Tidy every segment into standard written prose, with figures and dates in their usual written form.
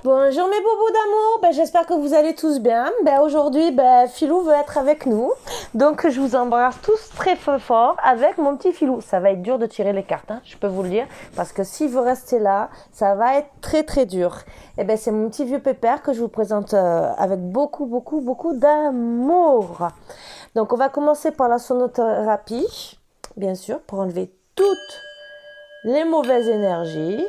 Bonjour mes bobos d'amour, j'espère que vous allez tous bien. Aujourd'hui, Philou veut être avec nous, donc je vous embrasse tous très fort avec mon petit Philou. Ça va être dur de tirer les cartes, hein, je peux vous le dire, parce que s'il veut rester là, ça va être très très dur. C'est mon petit vieux pépère que je vous présente avec beaucoup d'amour. Donc on va commencer par la sonothérapie, bien sûr, pour enlever toutes les mauvaises énergies.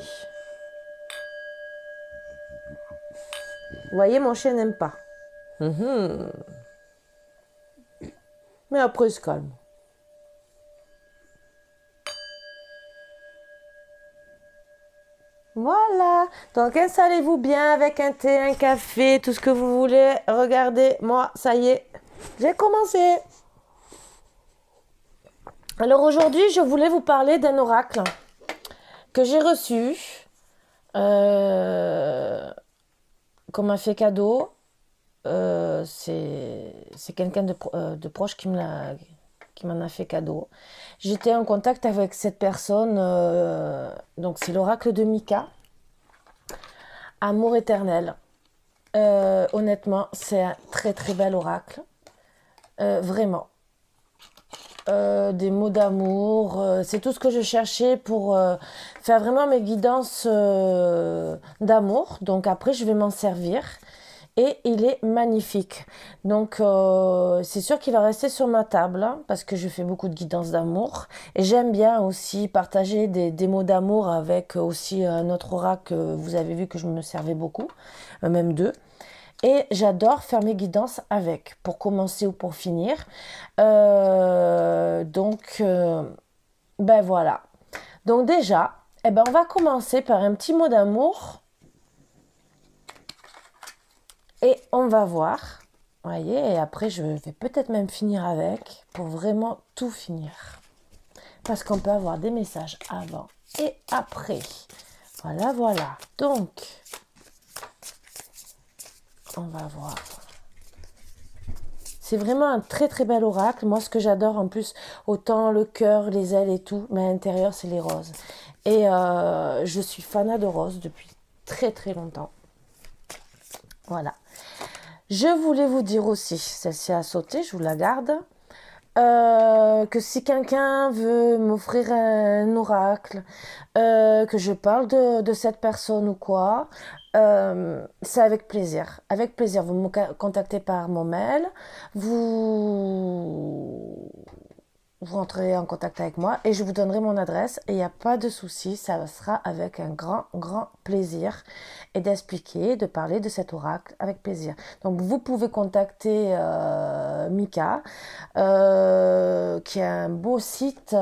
Vous voyez, mon chien n'aime pas. Mais après, il se calme. Voilà. Donc, installez-vous bien avec un thé, un café, tout ce que vous voulez. Regardez, moi, ça y est, j'ai commencé. Alors, aujourd'hui, je voulais vous parler d'un oracle que j'ai reçu, qu'on m'a fait cadeau. C'est quelqu'un de proche qui m'en a fait cadeau. J'étais en contact avec cette personne, donc c'est l'oracle de Mika, Amour éternel. Honnêtement, c'est un très très bel oracle, vraiment. Des mots d'amour, c'est tout ce que je cherchais pour faire vraiment mes guidances d'amour. Donc après, je vais m'en servir. Et il est magnifique. Donc, c'est sûr qu'il va rester sur ma table, hein, parce que je fais beaucoup de guidance d'amour. Et j'aime bien aussi partager des mots d'amour avec aussi un autre oracle que vous avez vu que je me servais beaucoup, même deux. Et j'adore faire mes guidances avec, pour commencer ou pour finir. Voilà. Donc déjà, on va commencer par un petit mot d'amour. Et on va voir, voyez, et après je vais peut-être même finir avec, pour vraiment tout finir. Parce qu'on peut avoir des messages avant et après. Voilà. Donc, on va voir. C'est vraiment un très très bel oracle. Moi, ce que j'adore en plus, autant le cœur, les ailes et tout, mais à l'intérieur, c'est les roses. Et je suis fanat de roses depuis très très longtemps. Voilà. Je voulais vous dire aussi, celle-ci a sauté, je vous la garde, que si quelqu'un veut m'offrir un oracle, que je parle de cette personne ou quoi, c'est avec plaisir. Avec plaisir, vous me contactez par mon mail, vous vous rentrez en contact avec moi et je vous donnerai mon adresse et il n'y a pas de souci, ça sera avec un grand plaisir et d'expliquer, de parler de cet oracle avec plaisir. Donc vous pouvez contacter Mika qui a un beau site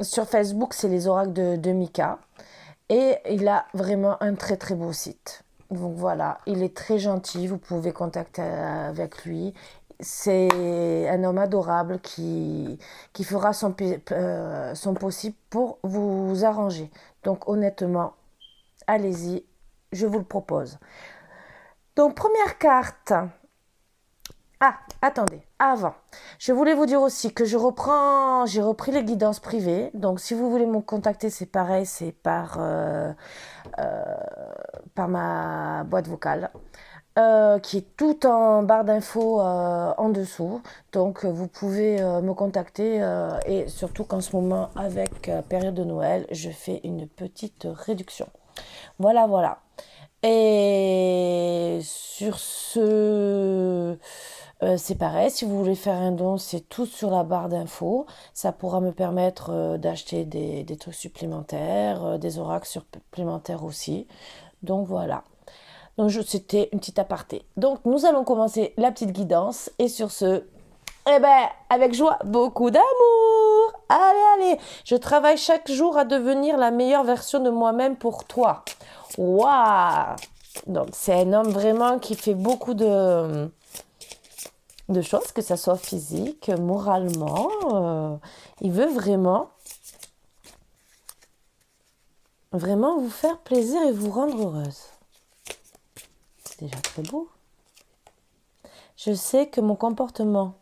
sur Facebook, c'est les oracles de Mika et il a vraiment un très très beau site. Donc voilà, il est très gentil, vous pouvez contacter avec lui. C'est un homme adorable qui fera son possible pour vous arranger. Donc honnêtement, allez-y, je vous le propose. Donc première carte. Ah, attendez, avant, je voulais vous dire aussi que j'ai repris les guidances privées. Donc si vous voulez me contacter, c'est pareil, c'est par ma boîte vocale. Qui est tout en barre d'infos en dessous. Donc vous pouvez me contacter et surtout qu'en ce moment, avec période de Noël, je fais une petite réduction. Voilà. Et sur ce, c'est pareil, si vous voulez faire un don, c'est tout sur la barre d'infos. Ça pourra me permettre d'acheter des trucs supplémentaires, des oracles supplémentaires aussi. Donc voilà. Donc c'était une petite aparté. Donc nous allons commencer la petite guidance et sur ce, avec joie, beaucoup d'amour. Allez, je travaille chaque jour à devenir la meilleure version de moi-même pour toi. Waouh. Donc c'est un homme vraiment qui fait beaucoup de choses, que ça soit physique, moralement. Il veut vraiment vous faire plaisir et vous rendre heureuse. C'est déjà très beau. Je sais que mon comportement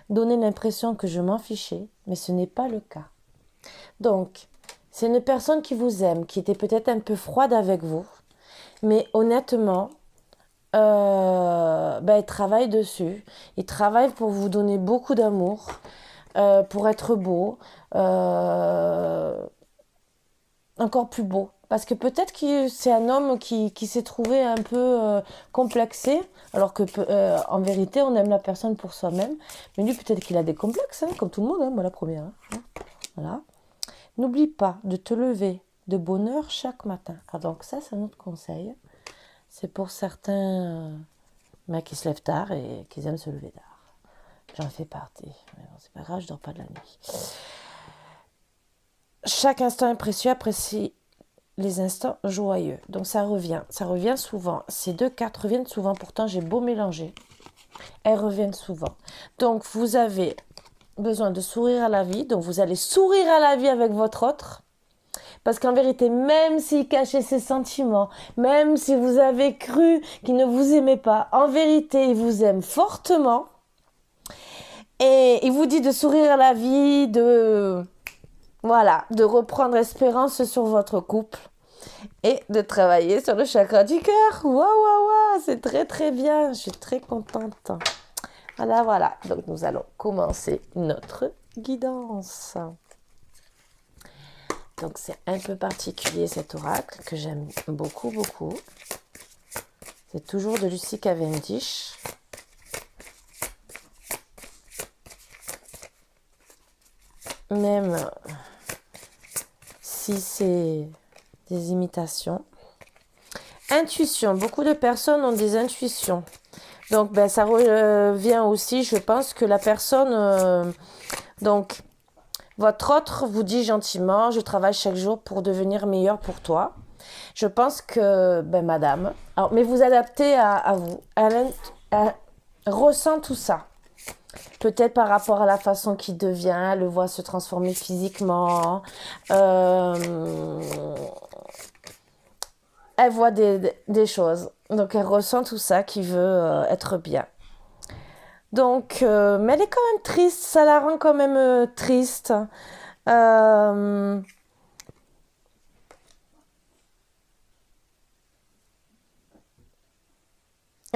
donnait l'impression que je m'en fichais, mais ce n'est pas le cas. Donc, C'est une personne qui vous aime, qui était peut-être un peu froide avec vous, mais honnêtement, il travaille dessus. Il travaille pour vous donner beaucoup d'amour, pour être beau, encore plus beau. Parce que peut-être que c'est un homme qui s'est trouvé un peu complexé, alors que en vérité, on aime la personne pour soi-même. Mais lui, peut-être qu'il a des complexes, hein, comme tout le monde, hein, moi la première. Hein. Voilà. N'oublie pas de te lever de bonne heure chaque matin. Alors donc ça, c'est un autre conseil. C'est pour certains qui se lèvent tard et qui aiment se lever tard. J'en fais partie. Mais bon, c'est pas grave, je dors pas de la nuit. Chaque instant est précieux, apprécie les instants joyeux. Donc ça revient souvent. Ces deux cartes reviennent souvent, pourtant j'ai beau mélanger. Elles reviennent souvent. Donc vous avez besoin de sourire à la vie, donc vous allez sourire à la vie avec votre autre. Parce qu'en vérité, même s'il cachait ses sentiments, même si vous avez cru qu'il ne vous aimait pas, en vérité, il vous aime fortement. Et il vous dit de sourire à la vie, de reprendre espérance sur votre couple et de travailler sur le chakra du cœur. Waouh, c'est très très bien, je suis très contente. Voilà, donc nous allons commencer notre guidance. Donc c'est un peu particulier cet oracle que j'aime beaucoup. C'est toujours de Lucy Cavendish. Même si c'est des imitations. Intuition. Beaucoup de personnes ont des intuitions. Donc ça revient aussi, je pense que la personne... votre autre vous dit gentiment, je travaille chaque jour pour devenir meilleur pour toi. Je pense que, madame, alors, mais vous adaptez à vous. Elle ressent tout ça. Peut-être par rapport à la façon qu'il devient, elle le voit se transformer physiquement. Elle voit des choses. Donc elle ressent tout ça, qui veut être bien. Donc, mais elle est quand même triste, ça la rend quand même triste.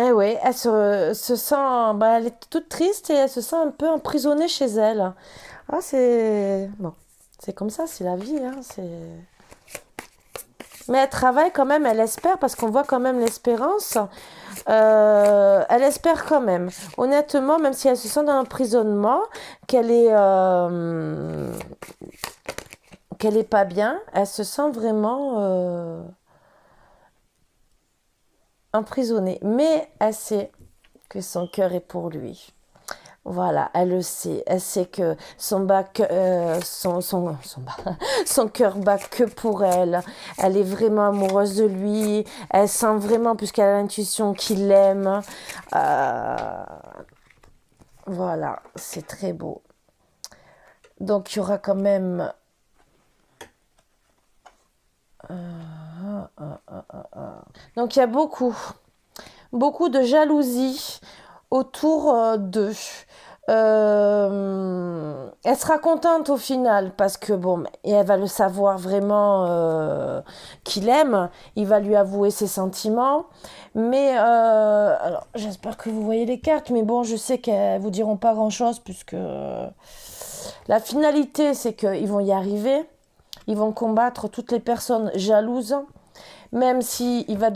Eh oui, elle se sent, elle est toute triste et elle se sent un peu emprisonnée chez elle. Ah, c'est comme ça, c'est la vie, hein, Mais elle travaille quand même, elle espère, parce qu'on voit quand même l'espérance. Elle espère quand même. Honnêtement, même si elle se sent dans l'emprisonnement, qu'elle est pas bien, elle se sent vraiment emprisonnée. Mais elle sait que son cœur est pour lui. Voilà, elle le sait. Elle sait que son cœur bat que pour elle. Elle est vraiment amoureuse de lui. Elle sent vraiment, puisqu'elle a l'intuition, qu'il l'aime. Voilà, c'est très beau. Donc, il y aura quand même... Donc, il y a beaucoup de jalousie autour d'eux. Elle sera contente au final parce que et elle va le savoir vraiment qu'il aime. Il va lui avouer ses sentiments. Mais alors j'espère que vous voyez les cartes. Mais bon, je sais qu'elles vous diront pas grand-chose puisque la finalité c'est qu'ils vont y arriver. Ils vont combattre toutes les personnes jalouses. Même si elle va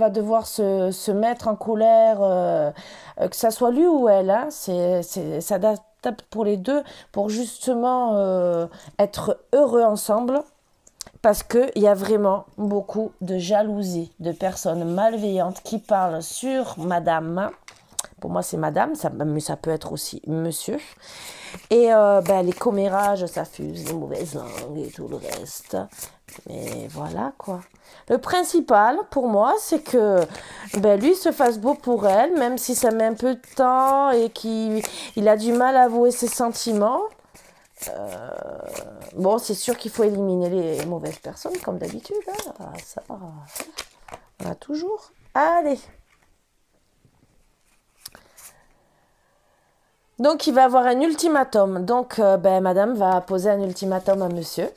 devoir se mettre en colère, que ça soit lui ou elle, hein, ça adapte pour les deux, pour justement être heureux ensemble, parce qu'il y a vraiment beaucoup de jalousie, de personnes malveillantes qui parlent sur madame. Pour moi, c'est madame, mais ça peut être aussi monsieur. Et les commérages, ça fuse, les mauvaises langues et tout le reste. Mais voilà, quoi. Le principal, pour moi, c'est que lui se fasse beau pour elle, même si ça met un peu de temps et qu'il a du mal à avouer ses sentiments. C'est sûr qu'il faut éliminer les mauvaises personnes, comme d'habitude. Hein. Ça, on a toujours. Allez. Donc, il va avoir un ultimatum. Donc, madame va poser un ultimatum à monsieur.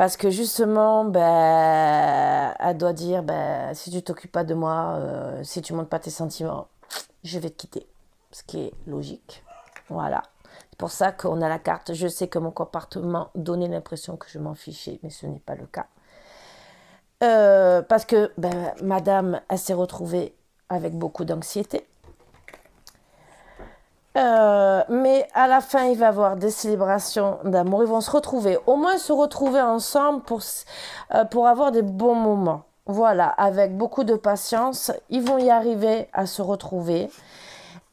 Parce que justement, ben, elle doit dire, ben, si tu t'occupes pas de moi, si tu montres pas tes sentiments, je vais te quitter. Ce qui est logique. Voilà. C'est pour ça qu'on a la carte. Je sais que mon comportement donnait l'impression que je m'en fichais, mais ce n'est pas le cas. Parce que ben, madame, elle s'est retrouvée avec beaucoup d'anxiété. Mais à la fin, il va y avoir des célébrations d'amour. Ils vont se retrouver, au moins se retrouver ensemble pour avoir des bons moments. Voilà, avec beaucoup de patience, ils vont y arriver à se retrouver.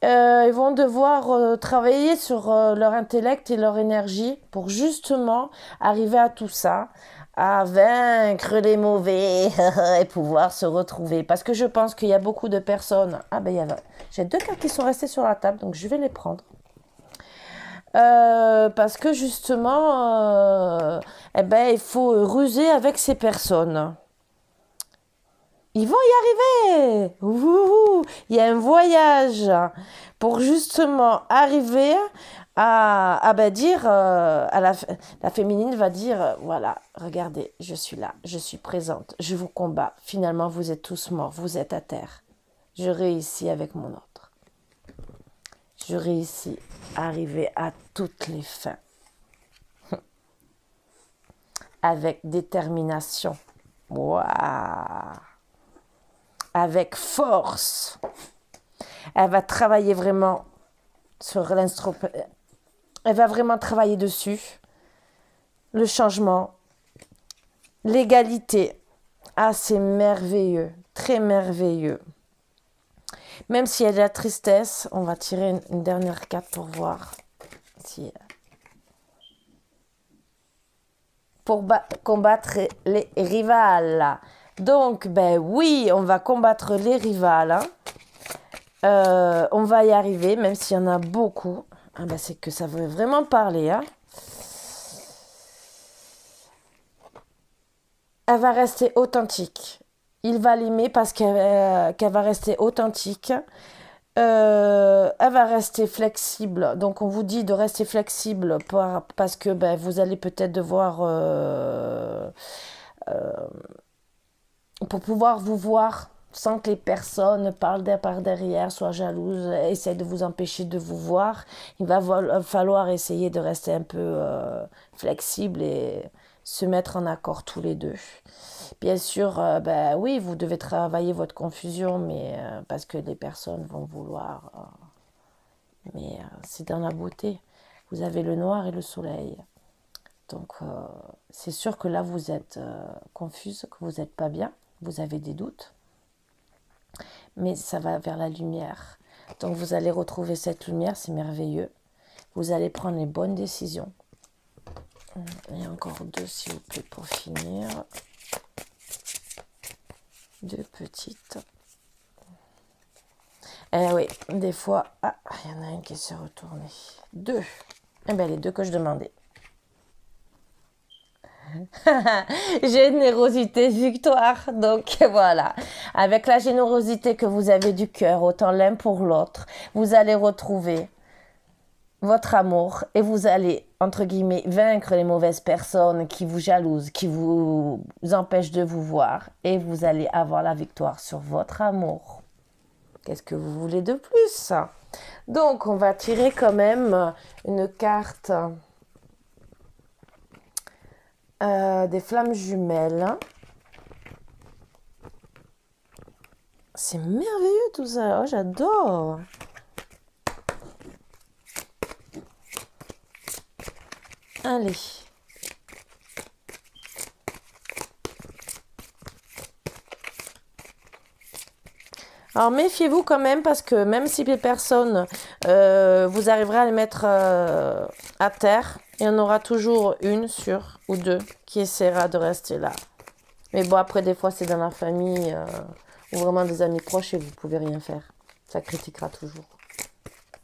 Ils vont devoir travailler sur leur intellect et leur énergie pour justement arriver à tout ça, à vaincre les mauvais et pouvoir se retrouver. Parce que je pense qu'il y a beaucoup de personnes. Ah ben j'ai 2 cartes qui sont restées sur la table, donc je vais les prendre. Parce que justement, eh ben, il faut ruser avec ces personnes. Ils vont y arriver. Ouh, il y a un voyage pour justement arriver à ben dire, la féminine va dire, voilà, regardez, je suis là, je suis présente, je vous combats. Finalement, vous êtes tous morts, vous êtes à terre. Je réussis avec mon autre. Je réussis à arriver à toutes les fins. Avec détermination. Waouh! Avec force. Elle va travailler vraiment sur l'instrument. Elle va vraiment travailler dessus. Le changement. L'égalité. Ah, c'est merveilleux. Très merveilleux. Même s'il y a de la tristesse, on va tirer une dernière carte pour voir si... Pour combattre les rivales. Donc, ben oui, on va combattre les rivales. On va y arriver, même s'il y en a beaucoup. Ah ben, c'est que ça veut vraiment parler. Hein. Elle va rester authentique. Il va l'aimer parce qu'elle va rester authentique. Elle va rester flexible. Donc, on vous dit de rester flexible parce que ben, vous allez peut-être devoir... pour pouvoir vous voir sans que les personnes parlent par derrière, soient jalouses, essaient de vous empêcher de vous voir. Il va falloir essayer de rester un peu flexible et se mettre en accord tous les deux. Bien sûr, ben oui, vous devez travailler votre confusion, mais parce que les personnes vont vouloir. Mais c'est dans la beauté. Vous avez le noir et le soleil. Donc, c'est sûr que là, vous êtes confuse, que vous n'êtes pas bien. Vous avez des doutes. Mais ça va vers la lumière. Donc, vous allez retrouver cette lumière, c'est merveilleux. Vous allez prendre les bonnes décisions. Il y a encore 2, s'il vous plaît, pour finir. 2 petites. Eh oui, des fois... Ah, il y en a une qui s'est retournée. 2. Eh bien, les 2 que je demandais. Générosité, victoire. Donc voilà, avec la générosité que vous avez du cœur, autant l'un pour l'autre, vous allez retrouver votre amour et vous allez, entre guillemets, vaincre les mauvaises personnes qui vous jalousent, qui vous empêchent de vous voir et vous allez avoir la victoire sur votre amour. Qu'est-ce que vous voulez de plus? Donc, on va tirer quand même une carte... des flammes jumelles. C'est merveilleux tout ça. Oh, j'adore. Allez. Alors méfiez-vous quand même parce que même si les personnes, vous arriverez à les mettre à terre, il y en aura toujours une ou 2 qui essaiera de rester là. Mais bon, après, des fois, c'est dans la famille ou vraiment des amis proches et vous ne pouvez rien faire. Ça critiquera toujours.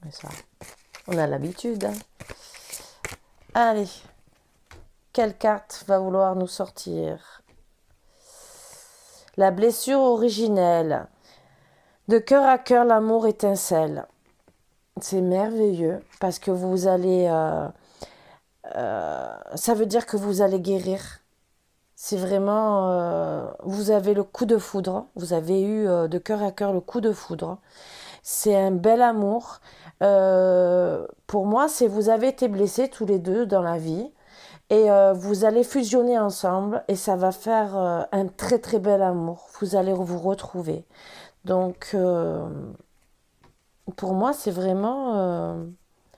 Mais ça, on a l'habitude. Hein. Allez. Quelle carte va vouloir nous sortir? La blessure originelle. De cœur à cœur, l'amour étincelle. C'est merveilleux parce que vous allez... ça veut dire que vous allez guérir C'est vraiment, vous avez le coup de foudre, vous avez eu de cœur à cœur le coup de foudre. C'est un bel amour. Pour moi, c'est vous avez été blessés tous les deux dans la vie et vous allez fusionner ensemble et ça va faire un très très bel amour. Vous allez vous retrouver. Donc, pour moi, c'est vraiment...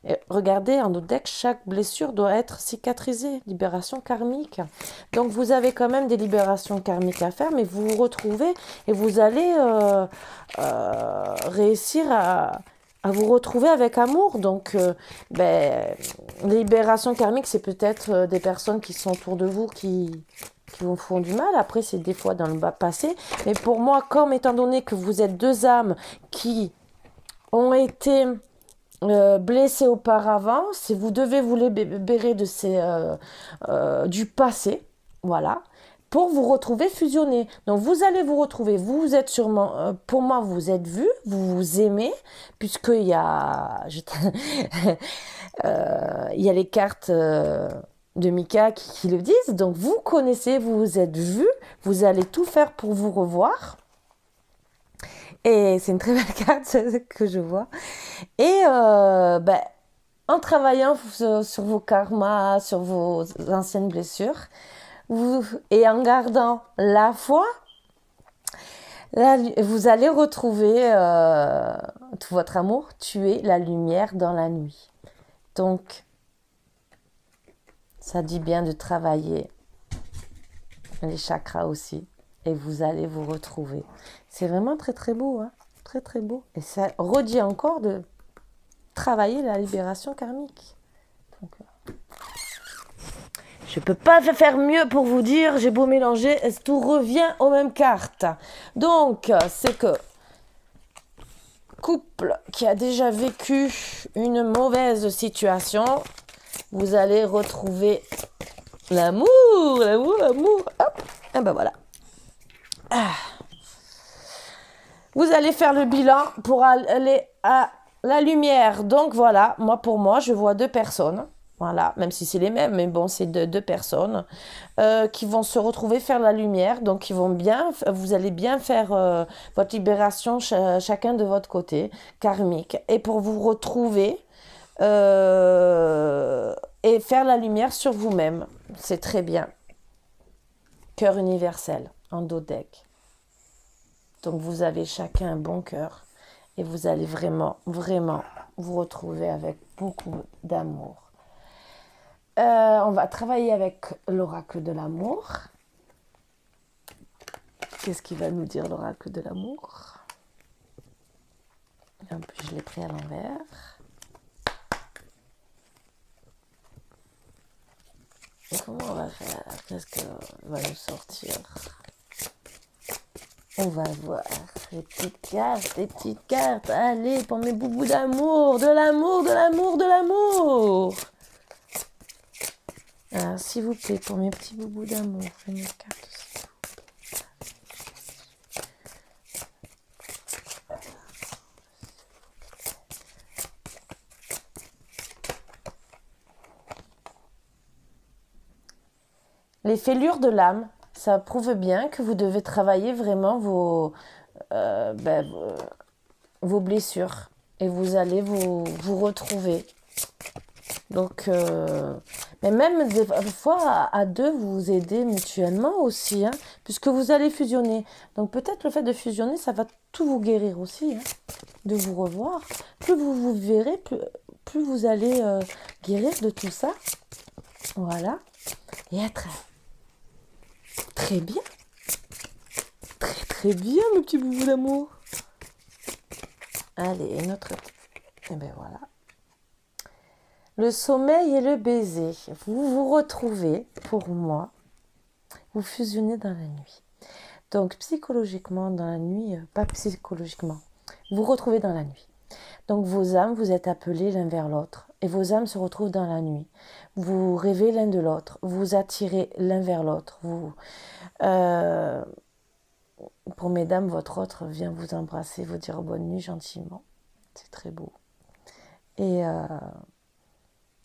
et regardez, en deck, chaque blessure doit être cicatrisée, libération karmique. Donc, vous avez quand même des libérations karmiques à faire, mais vous vous retrouvez et vous allez réussir à vous retrouver avec amour. Donc, les libérations karmiques, c'est peut-être des personnes qui sont autour de vous qui vous font du mal. Après, c'est des fois dans le bas passé. Mais pour moi, comme étant donné que vous êtes deux âmes qui ont été blessées auparavant, si vous devez vous libérer de du passé, voilà, pour vous retrouver fusionnés. Donc vous allez vous retrouver, vous êtes sûrement, pour moi vous êtes vus, vous vous aimez, puisqu'il y a, il y a les cartes de Mika qui le disent, donc vous connaissez, vous vous êtes vus, vous allez tout faire pour vous revoir. Et c'est une très belle carte que je vois. Et en travaillant sur vos karmas, sur vos anciennes blessures, et en gardant la foi, là, vous allez retrouver tout votre amour, tuer la lumière dans la nuit. Donc, ça dit bien de travailler les chakras aussi. Et vous allez vous retrouver. C'est vraiment très très beau, hein, très très beau. Et ça redit encore de travailler la libération karmique. Donc, je ne peux pas faire mieux pour vous dire, j'ai beau mélanger, tout revient aux mêmes cartes. Donc, c'est que couple qui a déjà vécu une mauvaise situation, vous allez retrouver l'amour, l'amour, l'amour. Hop, et ben voilà. Vous allez faire le bilan pour aller à la lumière. Donc voilà, pour moi, je vois deux personnes. Voilà, même si c'est les mêmes, mais bon, c'est deux personnes qui vont se retrouver faire la lumière. Donc, vous allez bien faire votre libération chacun de votre côté, karmique. Et pour vous retrouver et faire la lumière sur vous-même. C'est très bien. Cœur universel en dos deck. Donc vous avez chacun un bon cœur et vous allez vraiment, vraiment vous retrouver avec beaucoup d'amour. On va travailler avec l'oracle de l'amour. Qu'est-ce qu'il va nous dire l'oracle de l'amour? En plus, je l'ai pris à l'envers. Comment on va faire? Qu'est-ce que va nous sortir? On va voir les petites cartes, les petites cartes. Allez, pour mes boubous d'amour, de l'amour, de l'amour, de l'amour. Alors, s'il vous plaît, pour mes petits boubous d'amour, prenez une carte aussi. Les fêlures de l'âme, ça prouve bien que vous devez travailler vraiment vos blessures et vous allez vous retrouver. Donc, mais même des fois à deux, vous vous aidez mutuellement aussi, hein, puisque vous allez fusionner. Donc peut-être le fait de fusionner, ça va tout vous guérir aussi, hein, de vous revoir. Plus vous vous verrez, plus vous allez guérir de tout ça. Voilà. Et être très bien. Très très bien, mes petits boubous d'amour. Allez, notre... Et ben voilà. Le sommeil et le baiser. Vous vous retrouvez, pour moi, vous fusionnez dans la nuit. Donc psychologiquement, dans la nuit, pas psychologiquement, vous vous retrouvez dans la nuit. Donc vos âmes, vous êtes appelés l'un vers l'autre. Et vos âmes se retrouvent dans la nuit. Vous rêvez l'un de l'autre. Vous attirez l'un vers l'autre. Pour mesdames, votre autre vient vous embrasser, vous dire bonne nuit gentiment. C'est très beau. Et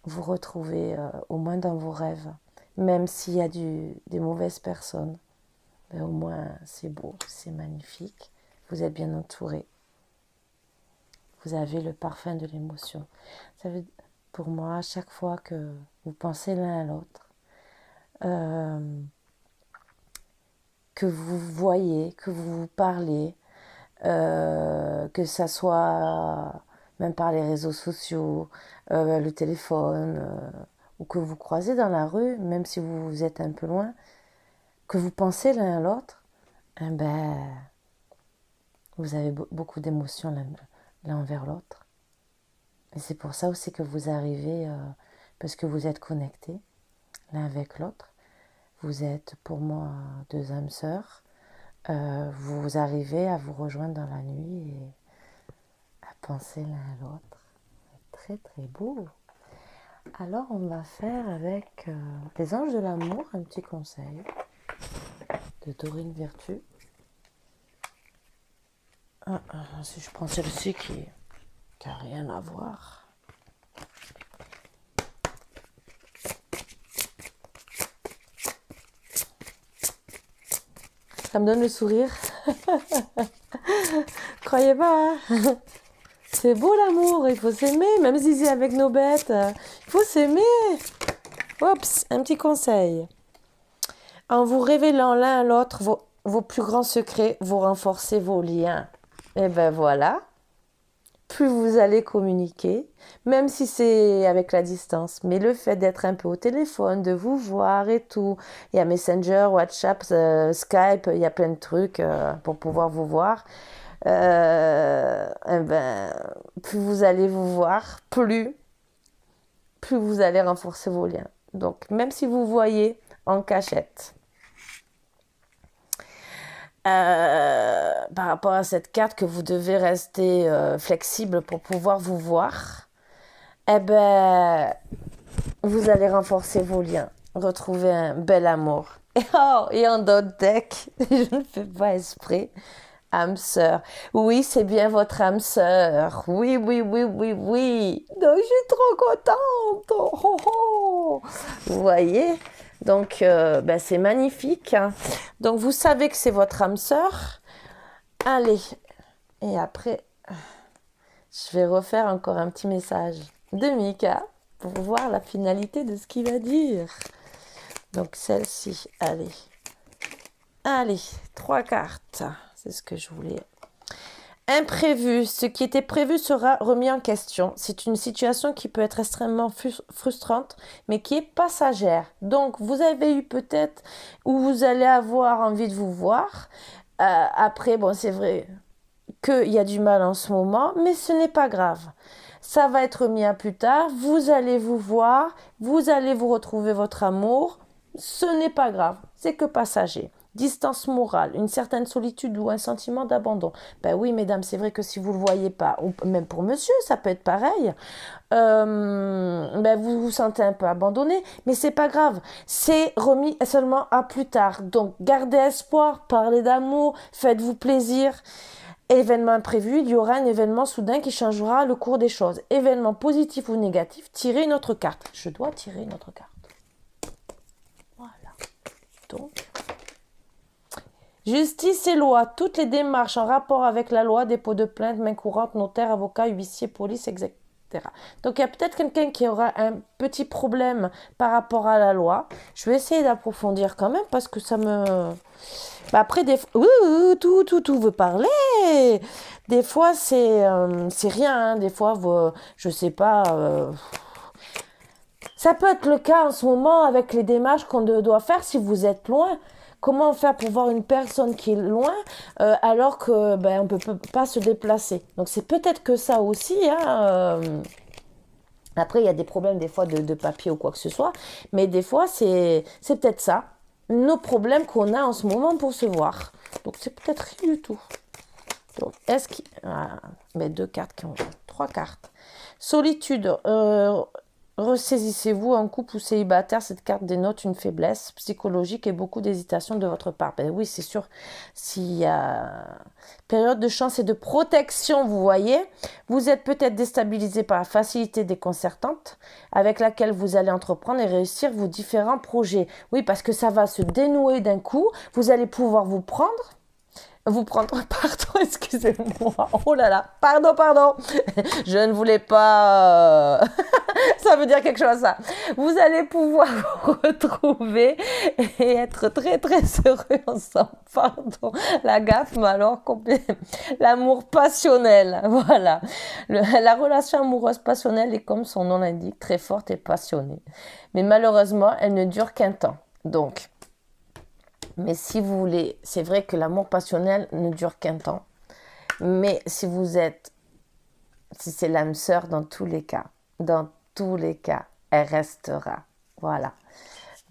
vous retrouvez au moins dans vos rêves. même s'il y a des mauvaises personnes. Ben, au moins, c'est beau, c'est magnifique. Vous êtes bien entouré. Vous avez le parfum de l'émotion. Ça veut, pour moi, à chaque fois que vous pensez l'un à l'autre, que vous voyez, que vous parlez, que ça soit même par les réseaux sociaux, le téléphone, ou que vous croisez dans la rue, même si vous êtes un peu loin, que vous pensez l'un à l'autre, eh ben, vous avez beaucoup d'émotions l'un envers l'autre. Et c'est pour ça aussi que vous arrivez, parce que vous êtes connectés l'un avec l'autre. Vous êtes pour moi deux âmes sœurs. Vous arrivez à vous rejoindre dans la nuit et à penser l'un à l'autre. Très très beau. Alors on va faire avec les anges de l'amour un petit conseil de Dorine Virtue. Si je prends celle-ci qui n'a rien à voir. Ça me donne le sourire. Croyez pas, hein. C'est beau l'amour, il faut s'aimer, même si c'est avec nos bêtes. Il faut s'aimer. Oups, un petit conseil. En vous révélant l'un à l'autre vos plus grands secrets, vous renforcez vos liens. Et ben voilà. Plus vous allez communiquer, même si c'est avec la distance. Mais le fait d'être un peu au téléphone, de vous voir et tout. Il y a Messenger, WhatsApp, Skype, il y a plein de trucs pour pouvoir vous voir. Plus vous allez vous voir, plus vous allez renforcer vos liens. Donc, même si vous voyez en cachette. Par rapport à cette carte que vous devez rester flexible pour pouvoir vous voir, eh ben, vous allez renforcer vos liens, retrouver un bel amour. Et en d'autres deck, je ne fais pas exprès, âme sœur. Oui, c'est bien votre âme sœur. Oui, oui, oui, oui, oui. Donc, je suis trop contente. Oh, oh, oh. Vous voyez? Donc, c'est magnifique. Donc, vous savez que c'est votre âme sœur. Allez. Et après, je vais refaire encore un petit message de Mika pour voir la finalité de ce qu'il va dire. Donc, celle-ci, allez. Allez, 3 cartes. C'est ce que je voulais. Imprévu. Ce qui était prévu sera remis en question. C'est une situation qui peut être extrêmement frustrante, mais qui est passagère. Donc, vous avez eu peut-être, ou vous allez avoir envie de vous voir. Après, bon, c'est vrai qu'il y a du mal en ce moment, mais ce n'est pas grave. Ça va être mis à plus tard. Vous allez vous voir. Vous allez vous retrouver votre amour. Ce n'est pas grave. C'est que passager. Distance morale, une certaine solitude ou un sentiment d'abandon. Ben oui, mesdames, c'est vrai que si vous ne le voyez pas, ou même pour monsieur, ça peut être pareil, vous vous sentez un peu abandonné, mais c'est pas grave. C'est remis seulement à plus tard. Donc, gardez espoir, parlez d'amour, faites-vous plaisir. Événement imprévu, il y aura un événement soudain qui changera le cours des choses. Événement positif ou négatif, tirez une autre carte. Je dois tirer une autre carte. Voilà. Donc... Justice et loi, toutes les démarches en rapport avec la loi, dépôt de plainte, main courante, notaire, avocat, huissier, police, etc. Donc il y a peut-être quelqu'un qui aura un petit problème par rapport à la loi. Je vais essayer d'approfondir quand même parce que ça me... après, tout veut parler. Des fois, c'est rien. Hein. Des fois, je sais pas... Ça peut être le cas en ce moment avec les démarches qu'on doit faire si vous êtes loin. Comment faire pour voir une personne qui est loin alors que on ne peut pas se déplacer. Donc c'est peut-être que ça aussi. Hein, Après, il y a des problèmes des fois de papier ou quoi que ce soit. Mais des fois, c'est peut-être ça. Nos problèmes qu'on a en ce moment pour se voir. Donc c'est peut-être rien du tout. Donc est-ce qu'il... 2 cartes qui ont... 3 cartes. Solitude. Ressaisissez-vous en couple ou célibataire. Cette carte dénote une faiblesse psychologique et beaucoup d'hésitation de votre part. Ben oui, c'est sûr. S'il y a période de chance et de protection, vous voyez, vous êtes peut-être déstabilisé par la facilité déconcertante avec laquelle vous allez entreprendre et réussir vos différents projets. Oui, parce que ça va se dénouer d'un coup. Vous allez pouvoir pardon, excusez-moi, oh là là, pardon, je ne voulais pas, ça veut dire quelque chose ça, vous allez pouvoir vous retrouver et être très très heureux ensemble, pardon, la gaffe, mais alors, l'amour passionnel, voilà, la relation amoureuse passionnelle est comme son nom l'indique, très forte et passionnée, mais malheureusement, elle ne dure qu'un temps, donc... Mais si vous voulez, c'est vrai que l'amour passionnel ne dure qu'un temps. Mais si c'est l'âme sœur dans tous les cas, elle restera. Voilà.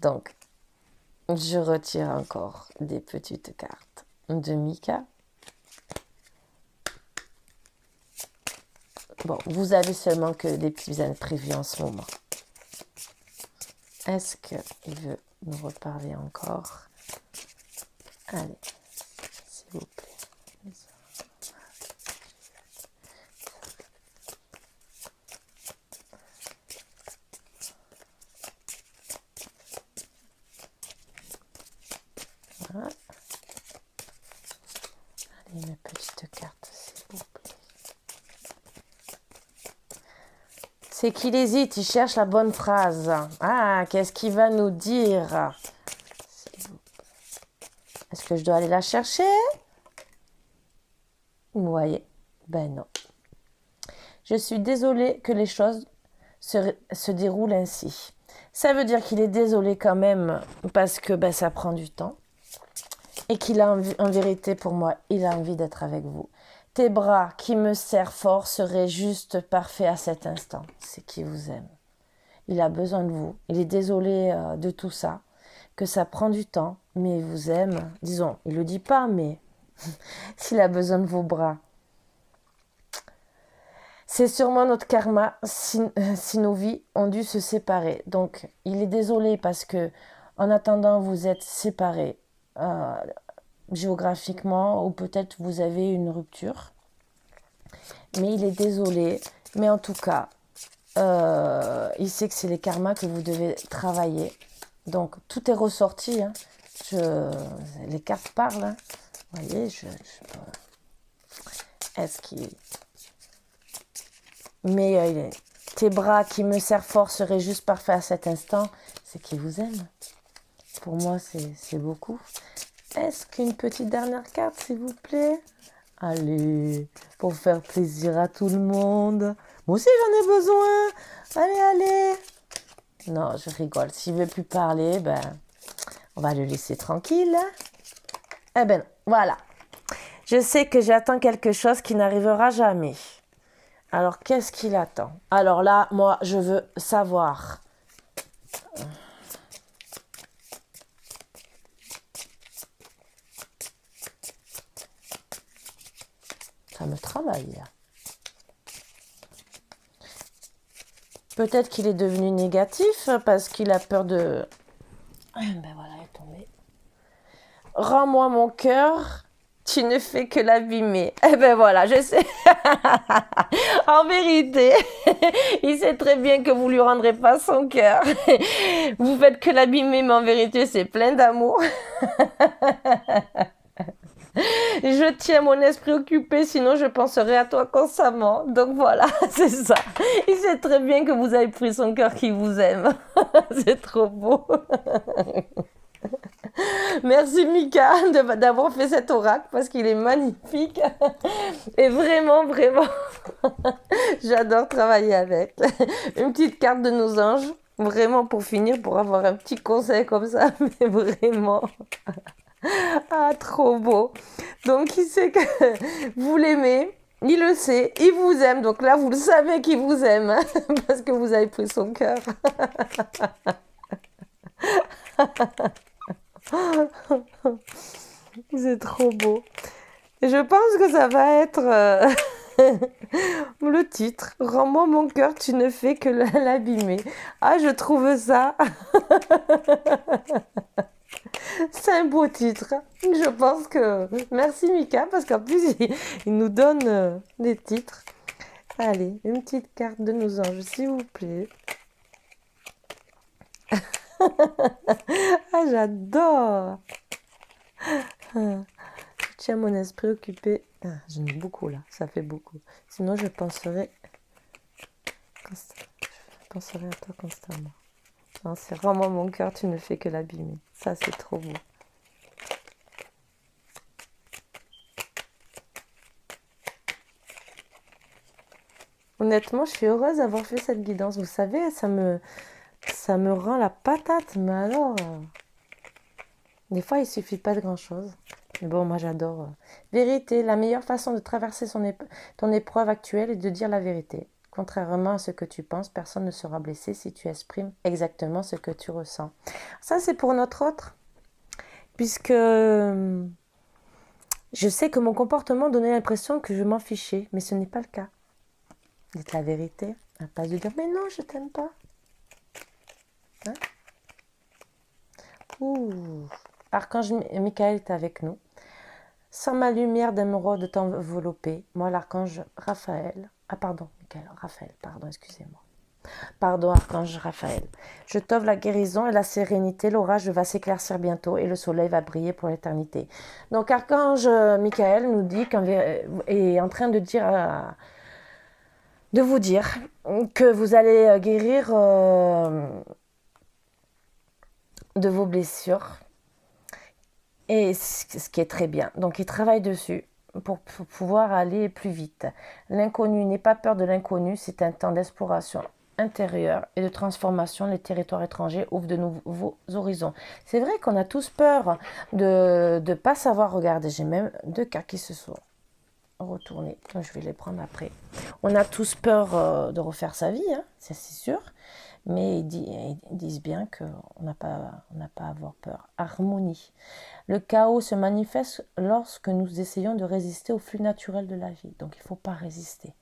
Donc, je retire encore des petites cartes de Mika. Bon, vous avez seulement que des petits imprévus en ce moment. Est-ce qu'il veut nous reparler encore ? Allez, s'il vous plaît. Voilà. Allez, mes petites cartes, s'il vous plaît. C'est qu'il hésite, il cherche la bonne phrase. Ah, qu'est-ce qu'il va nous dire ? Est-ce que je dois aller la chercher? Vous voyez? Ben non. Je suis désolée que les choses se déroulent ainsi. Ça veut dire qu'il est désolé quand même parce que ben, ça prend du temps. Et qu'il a envie, en vérité pour moi, il a envie d'être avec vous. Tes bras qui me serrent fort seraient juste parfaits à cet instant. C'est qu'il vous aime. Il a besoin de vous. Il est désolé de tout ça. Que ça prend du temps, mais il vous aime. Disons, il ne le dit pas, mais s'il a besoin de vos bras. C'est sûrement notre karma si nos vies ont dû se séparer. Donc, il est désolé parce que, en attendant, vous êtes séparés géographiquement ou peut-être vous avez une rupture. Mais il est désolé. Mais en tout cas, il sait que c'est les karmas que vous devez travailler. Donc, tout est ressorti. Hein. Les cartes parlent. Hein. Vous voyez, est-ce qu'il... Mais tes bras qui me serrent fort seraient juste parfaits à cet instant. C'est qu'il vous aime. Pour moi, c'est beaucoup. Est-ce qu'une petite dernière carte, s'il vous plaît? Allez, pour faire plaisir à tout le monde. Moi aussi, j'en ai besoin. Allez. Non, je rigole. S'il ne veut plus parler, ben, on va le laisser tranquille. Eh ben, voilà. Je sais que j'attends quelque chose qui n'arrivera jamais. Alors, qu'est-ce qu'il attend? Alors là, moi, je veux savoir. Ça me travaille. Peut-être qu'il est devenu négatif parce qu'il a peur de... Ben voilà, il est tombé. Rends-moi mon cœur, tu ne fais que l'abîmer. Eh ben voilà, je sais. En vérité, il sait très bien que vous lui rendrez pas son cœur. Vous faites que l'abîmer, mais en vérité, c'est plein d'amour. Je tiens mon esprit occupé, sinon je penserai à toi constamment. Donc voilà, c'est ça. Il sait très bien que vous avez pris son cœur qui vous aime. C'est trop beau. Merci Mika d'avoir fait cet oracle parce qu'il est magnifique. Et vraiment, j'adore travailler avec. Une petite carte de nos anges. Vraiment pour finir, pour avoir un petit conseil comme ça. Mais vraiment... Ah, trop beau. Donc, il sait que vous l'aimez. Il le sait. Il vous aime. Donc là, vous le savez qu'il vous aime. Parce que vous avez pris son cœur. C'est trop beau. Et je pense que ça va être Le titre, Rends-moi mon cœur, tu ne fais que l'abîmer. Ah, je trouve ça. C'est un beau titre. Je pense que... Merci Mika, parce qu'en plus, il nous donne des titres. Allez, une petite carte de nos anges, s'il vous plaît. Ah, j'adore. Je tiens mon esprit occupé. Ah, j'en ai beaucoup là, ça fait beaucoup. Sinon, je penserai à toi constamment. Non, c'est vraiment mon cœur, tu ne fais que l'abîmer. Ça, c'est trop beau. Honnêtement, je suis heureuse d'avoir fait cette guidance. Vous savez, ça me rend la patate. Mais alors, des fois, il suffit pas de grand-chose. Mais bon, moi, j'adore. Vérité, la meilleure façon de traverser ton épreuve actuelle est de dire la vérité. Contrairement à ce que tu penses, personne ne sera blessé si tu exprimes exactement ce que tu ressens. Ça, c'est pour notre autre. Puisque je sais que mon comportement donnait l'impression que je m'en fichais, mais ce n'est pas le cas. Dites la vérité, à pas de dire mais non, je t'aime pas. Hein? Ouh. Archange Michael est avec nous. Sans ma lumière d'émeraude t'envelopper, moi l'archange Raphaël. Ah pardon, Michael, Raphaël, pardon, excusez-moi. Pardon, archange Raphaël. Je t'offre la guérison et la sérénité. L'orage va s'éclaircir bientôt et le soleil va briller pour l'éternité. Donc, archange Michael nous dit est en train de vous dire que vous allez guérir de vos blessures. Et ce qui est très bien. Donc, il travaille dessus pour pouvoir aller plus vite. L'inconnu, n'aie pas peur de l'inconnu, c'est un temps d'exploration intérieure et de transformation. Les territoires étrangers ouvrent de nouveaux horizons. C'est vrai qu'on a tous peur de ne pas savoir regarder. J'ai même 2 cas qui se sont retournés. Donc, je vais les prendre après. On a tous peur de refaire sa vie, hein, c'est sûr. Mais ils disent bien qu'on n'a pas à avoir peur. Harmonie. Le chaos se manifeste lorsque nous essayons de résister au flux naturel de la vie. Donc il ne faut pas résister.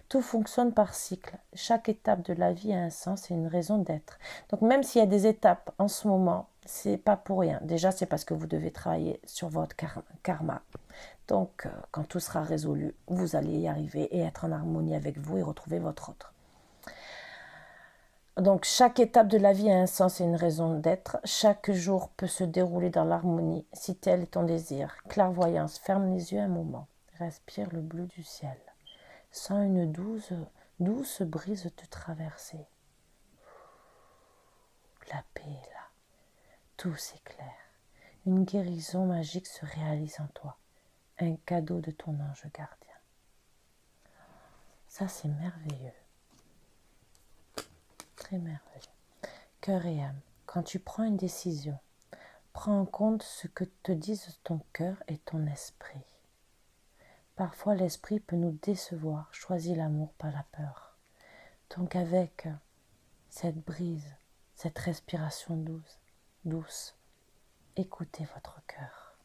Tout fonctionne par cycle. Chaque étape de la vie a un sens et une raison d'être. Donc même s'il y a des étapes en ce moment, c'est pas pour rien. Déjà, c'est parce que vous devez travailler sur votre karma. Donc quand tout sera résolu, vous allez y arriver et être en harmonie avec vous et retrouver votre autre. Donc chaque étape de la vie a un sens et une raison d'être. Chaque jour peut se dérouler dans l'harmonie si tel est ton désir. Clairvoyance, ferme les yeux un moment. Respire le bleu du ciel. Sens une douce brise te traverser. La paix est là. Tout s'éclaire. Une guérison magique se réalise en toi. Un cadeau de ton ange gardien. Ça, c'est merveilleux. Très merveilleux. Cœur et âme, quand tu prends une décision, prends en compte ce que te disent ton cœur et ton esprit. Parfois, l'esprit peut nous décevoir. Choisis l'amour, pas la peur. Donc, avec cette brise, cette respiration douce, écoutez votre cœur.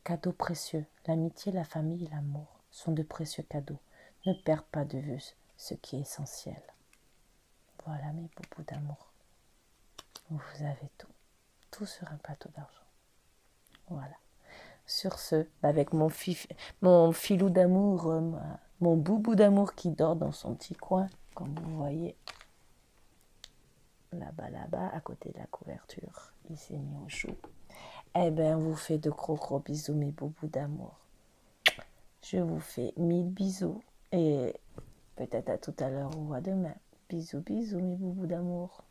Cadeaux précieux, l'amitié, la famille et l'amour sont de précieux cadeaux. Ne perds pas de vue ce qui est essentiel. Voilà mes boubous d'amour. Vous avez tout sur un plateau d'argent. Voilà. Sur ce, avec mon filou d'amour, mon boubou d'amour qui dort dans son petit coin, comme vous voyez, là-bas, à côté de la couverture, il s'est mis au chaud. Eh bien, on vous fait de gros bisous, mes boubous d'amour. Je vous fais 1000 bisous et peut-être à tout à l'heure ou à demain. Bisous, mes boubous d'amour.